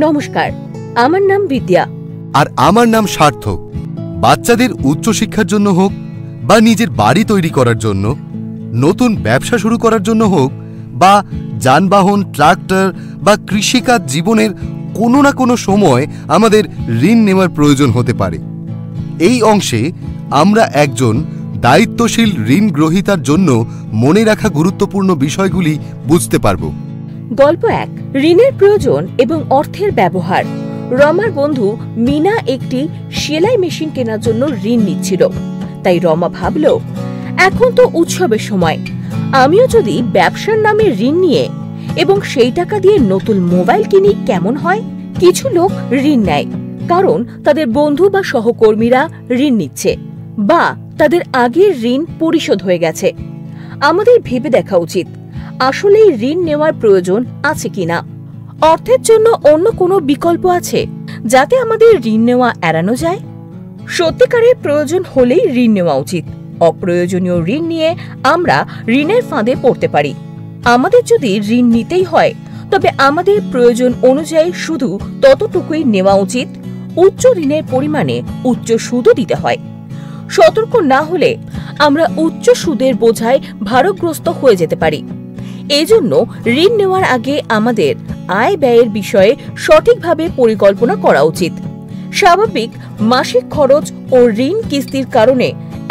নমস্কার, আমার নাম বিদ্যা। আর আমার নাম সার্থক। বাচ্চাদের উচ্চশিক্ষার জন্য হোক বা নিজের বাড়ি তৈরি করার জন্য, নতুন ব্যবসা শুরু করার জন্য হোক বা যানবাহন, ট্রাক্টর বা কৃষিকাজ, জীবনের কোনো না কোনো সময় আমাদের ঋণ নেওয়ার প্রয়োজন হতে পারে। এই অংশে আমরা একজন দায়িত্বশীল ঋণ গ্রহীতার জন্য মনে রাখা গুরুত্বপূর্ণ বিষয়গুলি বুঝতে পারব। গল্প 1, ঋণের প্রয়োজন এবং অর্থের ব্যবহার। রমার বন্ধু মিনা একটি সেলাই মেশিন কেনার জন্য ঋণ নিচ্ছিল। তাই রমা ভাবল, এখন তো উৎসবের সময়, আমিও যদি ব্যবসার নামে ঋণ নিয়ে এবং সেই টাকা দিয়ে নতুন মোবাইল কিনি কেমন হয়। কিছু লোক ঋণ নেয় কারণ তাদের বন্ধু বা সহকর্মীরা ঋণ নিচ্ছে বা তাদের আগের ঋণ পরিশোধ হয়ে গেছে। আমাদের ভেবে দেখা উচিত আসলেই ঋণ নেওয়ার প্রয়োজন আছে কিনা। অর্থের জন্য অন্য কোনো বিকল্প আছে যাতে আমাদের ঋণ নেওয়া এড়ানো যায়? সত্যিকারের প্রয়োজন হলেই ঋণ নেওয়া উচিত। অপ্রয়োজনীয় ঋণ নিয়ে আমরা ঋণের ফাঁদে পড়তে পারি। আমাদের যদি ঋণ নিতেই হয় তবে আমাদের প্রয়োজন অনুযায়ী শুধু ততটুকুই নেওয়া উচিত। উচ্চ ঋণের পরিমাণে উচ্চ সুদও দিতে হয়। সতর্ক না হলে আমরা উচ্চ সুদের বোঝায় ভারগ্রস্ত হয়ে যেতে পারি। এজন্য ঋণ নেওয়ার আগে আমাদের আয় ব্যয়ের বিষয়ে সঠিকভাবে পরিকল্পনা করা উচিত। স্বাভাবিক মাসিক খরচ ও ঋণ কিস্তির কারণে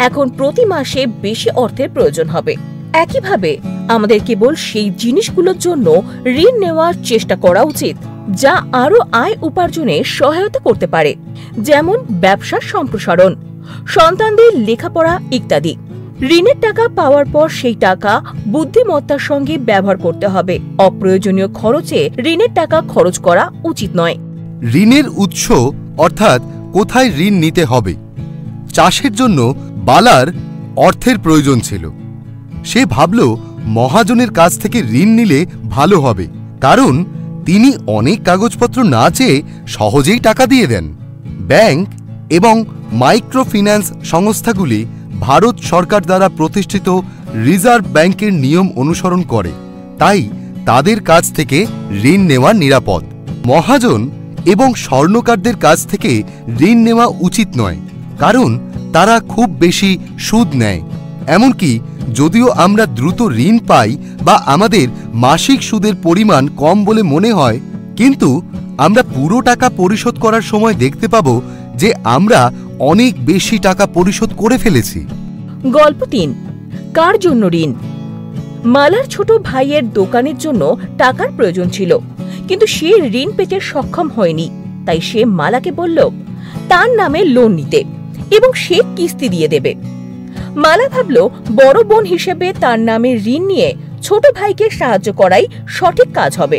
এখন প্রতি মাসে বেশি অর্থের প্রয়োজন হবে। একইভাবে আমাদের কেবল সেই জিনিসগুলোর জন্য ঋণ নেওয়ার চেষ্টা করা উচিত যা আরো আয় উপার্জনে সহায়তা করতে পারে, যেমন ব্যবসার সম্প্রসারণ, সন্তানদের লেখাপড়া ইত্যাদি। ঋণের টাকা পাওয়ার পর সেই টাকা বুদ্ধিমত্তার সঙ্গে ব্যবহার করতে হবে। অপ্রয়োজনীয় খরচে ঋণের টাকা খরচ করা উচিত নয়। ঋণের উৎস অর্থাৎ কোথায় ঋণ নিতে হবে। চাষের জন্য বালার অর্থের প্রয়োজন ছিল। সে ভাবল মহাজনের কাছ থেকে ঋণ নিলে ভালো হবে, কারণ তিনি অনেক কাগজপত্র না চেয়ে সহজেই টাকা দিয়ে দেন। ব্যাংক এবং মাইক্রো ফিন্যান্স সংস্থাগুলি ভারত সরকার দ্বারা প্রতিষ্ঠিত রিজার্ভ ব্যাংকের নিয়ম অনুসরণ করে, তাই তাদের কাছ থেকে ঋণ নেওয়া নিরাপদ। মহাজন এবং স্বর্ণকারদের কাছ থেকে ঋণ নেওয়া উচিত নয়, কারণ তারা খুব বেশি সুদ নেয়। এমনকি যদিও আমরা দ্রুত ঋণ পাই বা আমাদের মাসিক সুদের পরিমাণ কম বলে মনে হয়, কিন্তু আমরা পুরো টাকা পরিশোধ করার সময় দেখতে পাব যে আমরা অনেক বেশি টাকা পরিশোধ করে ফেলেছি। গল্প 3, কার জন্য ঋণ। মালার ছোট ভাইয়ের দোকানের জন্য টাকার প্রয়োজন ছিল, কিন্তু সে ঋণ পেতে সক্ষম হয়নি। তাই সে মালাকে বলল তার নামে লোন নিতে এবং সে কিস্তি দিয়ে দেবে। মালা ভাবল বড় বোন হিসেবে তার নামে ঋণ নিয়ে ছোট ভাইকে সাহায্য করাই সঠিক কাজ হবে।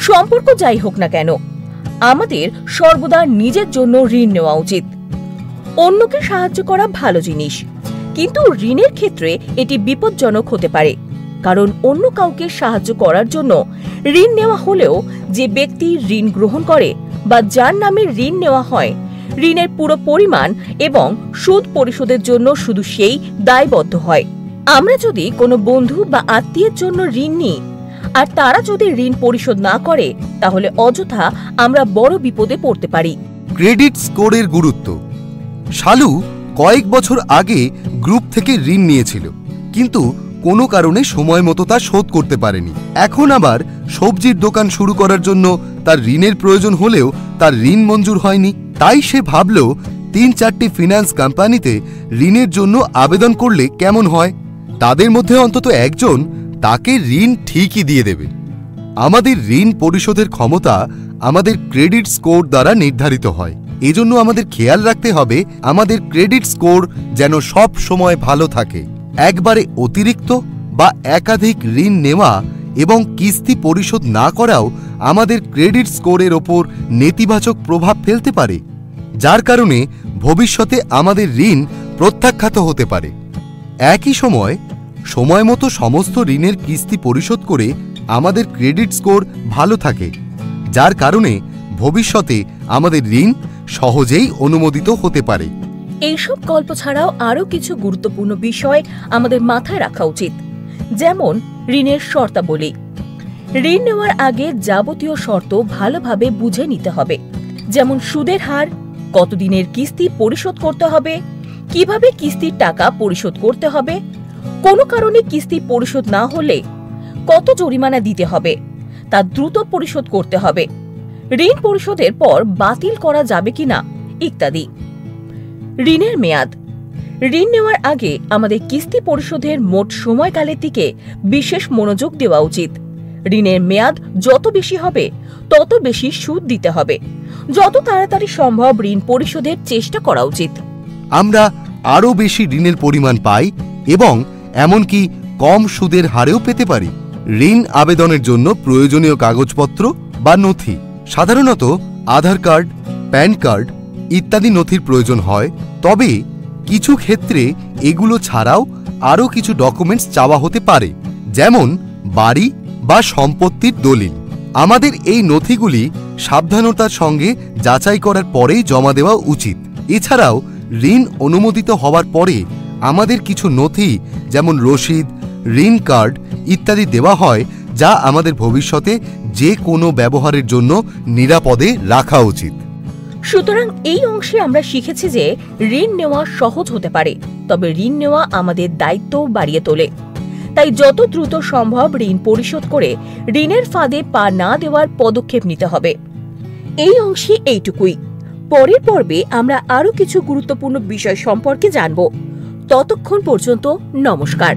সম্পর্ক যাই হোক না কেন, আমাদের সর্বদা নিজের জন্য ঋণ নেওয়া উচিত। অন্যকে সাহায্য করা ভালো জিনিস, কিন্তু ঋণের ক্ষেত্রে এটি বিপজ্জনক হতে পারে, কারণ অন্য কাউকে সাহায্য করার জন্য ঋণ নেওয়া হলেও যে ব্যক্তি ঋণ গ্রহণ করে বা যার নামে ঋণ নেওয়া হয়, ঋণের পুরো পরিমাণ এবং সুদ পরিশোধের জন্য শুধু সেই দায়বদ্ধ হয়। আমরা যদি কোনো বন্ধু বা আত্মীয়ের জন্য ঋণ নিই আর তারা যদি ঋণ পরিশোধ না করে, তাহলে অযথা আমরা বড় বিপদে পড়তে পারি। ক্রেডিট স্কোরের গুরুত্ব। শালু কয়েক বছর আগে গ্রুপ থেকে ঋণ নিয়েছিল, কিন্তু কোনো কারণে সময় মতো তা শোধ করতে পারেনি। এখন আবার সবজির দোকান শুরু করার জন্য তার ঋণের প্রয়োজন হলেও তার ঋণ মঞ্জুর হয়নি। তাই সে ভাবল 3-4টি ফিন্যান্স কোম্পানিতে ঋণের জন্য আবেদন করলে কেমন হয়। তাদের মধ্যে অন্তত একজন তাকে ঋণ ঠিকই দিয়ে দেবে। আমাদের ঋণ পরিশোধের ক্ষমতা আমাদের ক্রেডিট স্কোর দ্বারা নির্ধারিত হয়। এজন্য আমাদের খেয়াল রাখতে হবে আমাদের ক্রেডিট স্কোর যেন সব সময় ভালো থাকে। একবারে অতিরিক্ত বা একাধিক ঋণ নেওয়া এবং কিস্তি পরিশোধ না করাও আমাদের ক্রেডিট স্কোরের ওপর নেতিবাচক প্রভাব ফেলতে পারে, যার কারণে ভবিষ্যতে আমাদের ঋণ প্রত্যাখ্যাত হতে পারে। একই সময় মতো সমস্ত ঋণের কিস্তি পরিশোধ করে আমাদের ক্রেডিট স্কোর ভালো থাকে, যার কারণে ভবিষ্যতে আমাদের ঋণ সহজেই অনুমোদিত হতে পারে। এইসব গল্প ছাড়াও আরও কিছু গুরুত্বপূর্ণ বিষয় আমাদের মাথায় রাখা উচিত, যেমন ঋণের শর্তাবলী। ঋণ নেওয়ার আগে যাবতীয় শর্ত ভালোভাবে বুঝে নিতে হবে, যেমন সুদের হার, কতদিনের কিস্তি পরিশোধ করতে হবে, কিভাবে কিস্তির টাকা পরিশোধ করতে হবে, কোনো কারণে কিস্তি পরিশোধ না হলে কত জরিমানা দিতে হবে, তা দ্রুত পরিশোধ করতে হবে, ঋণ পরিশোধের পর বাতিল করা যাবে কিনা ইত্যাদি। ঋণের মেয়াদ। ঋণ নেওয়ার আগে আমাদের কিস্তি পরিশোধের মোট সময়কালের দিকে বিশেষ মনোযোগ দেওয়া উচিত। ঋণের মেয়াদ যত বেশি হবে তত বেশি সুদ দিতে হবে। যত তাড়াতাড়ি সম্ভব ঋণ পরিশোধের চেষ্টা করা উচিত। আমরা আরও বেশি ঋণের পরিমাণ পাই এবং এমনকি কম সুদের হারেও পেতে পারি। ঋণ আবেদনের জন্য প্রয়োজনীয় কাগজপত্র বা নথি সাধারণত আধার কার্ড, প্যান কার্ড ইত্যাদি নথির প্রয়োজন হয়, তবে কিছু ক্ষেত্রে এগুলো ছাড়াও আরও কিছু ডকুমেন্টস চাওয়া হতে পারে, যেমন বাড়ি বা সম্পত্তির দলিল। আমাদের এই নথিগুলি সাবধানতার সঙ্গে যাচাই করার পরেই জমা দেওয়া উচিত। এছাড়াও ঋণ অনুমোদিত হওয়ার পরে আমাদের কিছু নথি যেমন রসিদ, ঋণ কার্ড ইত্যাদি দেওয়া হয়, যা আমাদের ভবিষ্যতে যে কোনো ব্যবহারের জন্য নিরাপদে রাখা উচিত। সুতরাং এই অংশে আমরা শিখেছি যে ঋণ নেওয়া সহজ হতে পারে, তবে ঋণ নেওয়া আমাদের দায়িত্ব বাড়িয়ে তোলে। তাই যত দ্রুত সম্ভব ঋণ পরিশোধ করে ঋণের ফাঁদে পা না দেওয়ার পদক্ষেপ নিতে হবে। এই অংশে এইটুকুই। পরের পর্বে আমরা আরো কিছু গুরুত্বপূর্ণ বিষয় সম্পর্কে জানব। ততক্ষণ পর্যন্ত নমস্কার।